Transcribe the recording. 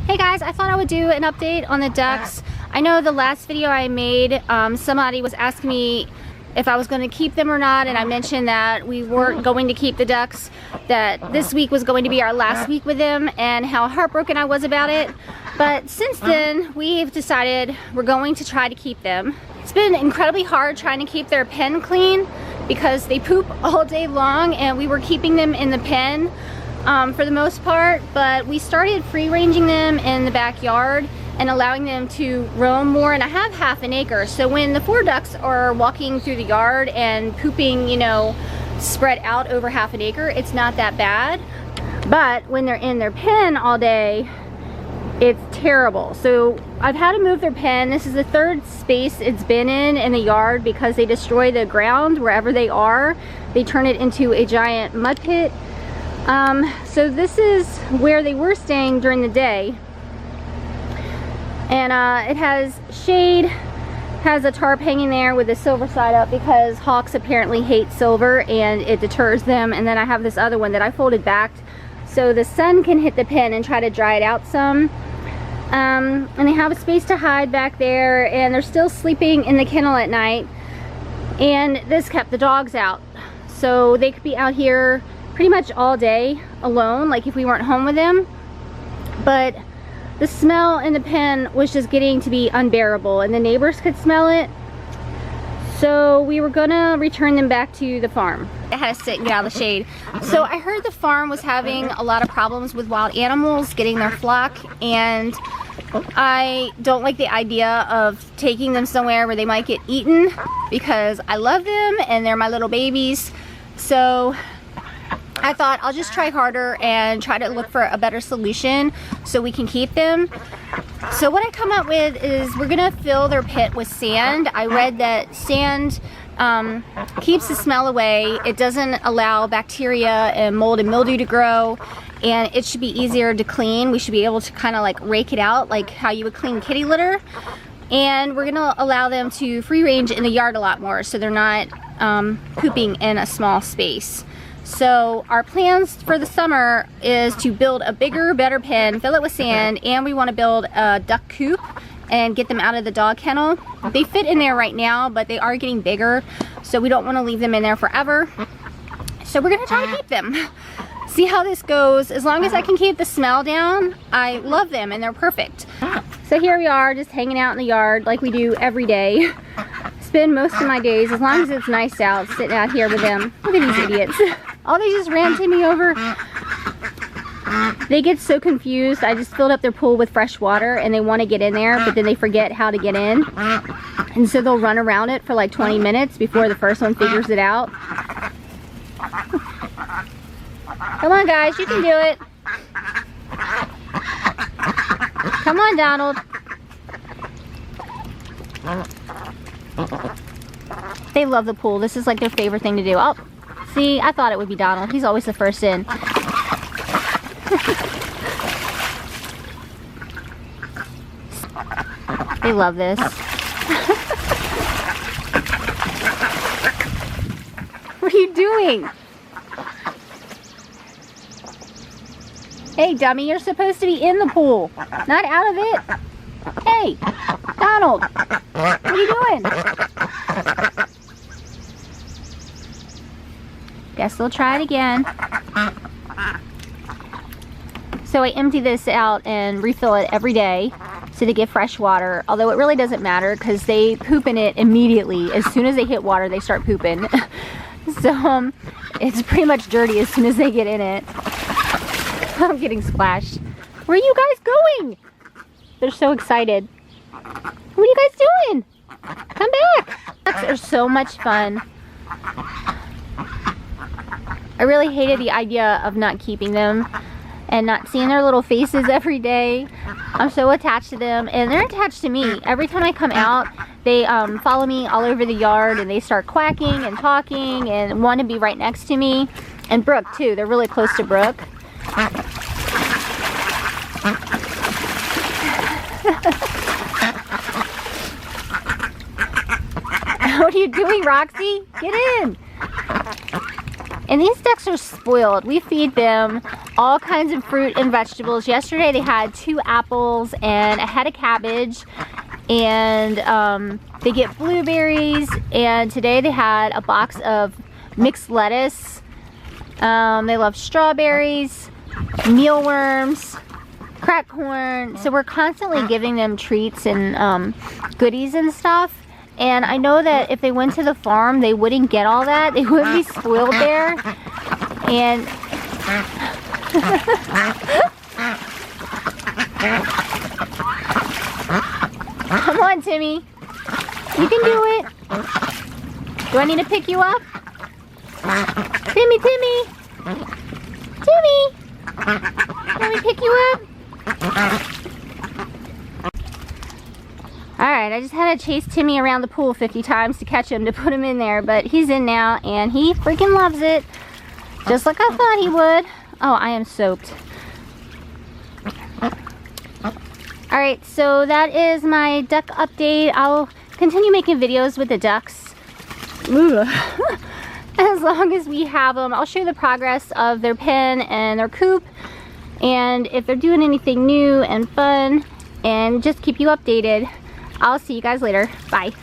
Hey guys, I thought I would do an update on the ducks. I know the last video I made, somebody was asking me if I was going to keep them or not, and I mentioned that we weren't going to keep the ducks, that this week was going to be our last week with them, and how heartbroken I was about it. But since then, we've decided we're going to try to keep them. It's been incredibly hard trying to keep their pen clean because they poop all day long, and we were keeping them in the pen for the most part, but we started free ranging them in the backyard and allowing them to roam more. And I have half an acre, so when the 4 ducks are walking through the yard and pooping, you know, spread out over half an acre, it's not that bad. But when they're in their pen all day, it's terrible. So I've had to move their pen. This is the 3rd space it's been in the yard because they destroy the ground wherever they are. They turn it into a giant mud pit. So this is where they were staying during the day, and it has shade, has a tarp hanging there with the silver side up because hawks apparently hate silver and it deters them. And then I have this other one that I folded back so the sun can hit the pen and try to dry it out some. And they have a space to hide back there, and they're still sleeping in the kennel at night, and this kept the dogs out, so they could be out here pretty much all day alone, like if we weren't home with them. But the smell in the pen was just getting to be unbearable, and the neighbors could smell it, so we were gonna return them back to the farm. I had to sit and get out of the shade. So I heard the farm was having a lot of problems with wild animals getting their flock, and I don't like the idea of taking them somewhere where they might get eaten because I love them and they're my little babies. So I thought I'll just try harder and try to look for a better solution so we can keep them. So what I come up with is we're gonna fill their pit with sand. I read that sand keeps the smell away. It doesn't allow bacteria and mold and mildew to grow, and it should be easier to clean. We should be able to kind of like rake it out like how you would clean kitty litter. And we're gonna allow them to free range in the yard a lot more so they're not pooping in a small space. So our plans for the summer is to build a bigger, better pen, fill it with sand, and we want to build a duck coop and get them out of the dog kennel. They fit in there right now, but they are getting bigger, so we don't want to leave them in there forever. So we're going to try to keep them. See how this goes. As long as I can keep the smell down, I love them and they're perfect. So here we are, just hanging out in the yard like we do every day. Spend most of my days, as long as it's nice out, sitting out here with them. Look at these idiots. Oh, they just ran to me over. They get so confused. I just filled up their pool with fresh water and they want to get in there, but then they forget how to get in. And so they'll run around it for like 20 minutes before the first one figures it out. Come on guys, you can do it. Come on, Donald. They love the pool. This is like their favorite thing to do. Oh, see, I thought it would be Donald. He's always the first in. They love this. What are you doing? Hey, dummy, you're supposed to be in the pool, not out of it. Hey, Donald, what are you doing? Guess they'll try it again. So I empty this out and refill it every day so they get fresh water, although it really doesn't matter because they poop in it immediately. As soon as they hit water, they start pooping. So it's pretty much dirty as soon as they get in it. I'm getting splashed. Where are you guys going? They're so excited. What are you guys doing? Come back. Ducks are so much fun. I really hated the idea of not keeping them and not seeing their little faces every day. I'm so attached to them, and they're attached to me. Every time I come out, they follow me all over the yard, and they start quacking and talking and want to be right next to me. And Brooke too. They're really close to Brooke. What are you doing, Roxy? Get in. And these ducks are spoiled. We feed them all kinds of fruit and vegetables. Yesterday they had 2 apples and a head of cabbage, and they get blueberries, and today they had a box of mixed lettuce. They love strawberries, mealworms, cracked corn. So we're constantly giving them treats and goodies and stuff. And I know that if they went to the farm, they wouldn't get all that. They would be spoiled there. And come on, Timmy. You can do it. Do I need to pick you up? Timmy, Timmy. Timmy. Let me pick you up. Alright, I just had to chase Timmy around the pool 50 times to catch him, to put him in there, but he's in now and he freaking loves it. Just like I thought he would. Oh, I am soaked. Alright, so that is my duck update. I'll continue making videos with the ducks. As long as we have them. I'll show you the progress of their pen and their coop, and if they're doing anything new and fun, and just keep you updated. I'll see you guys later. Bye.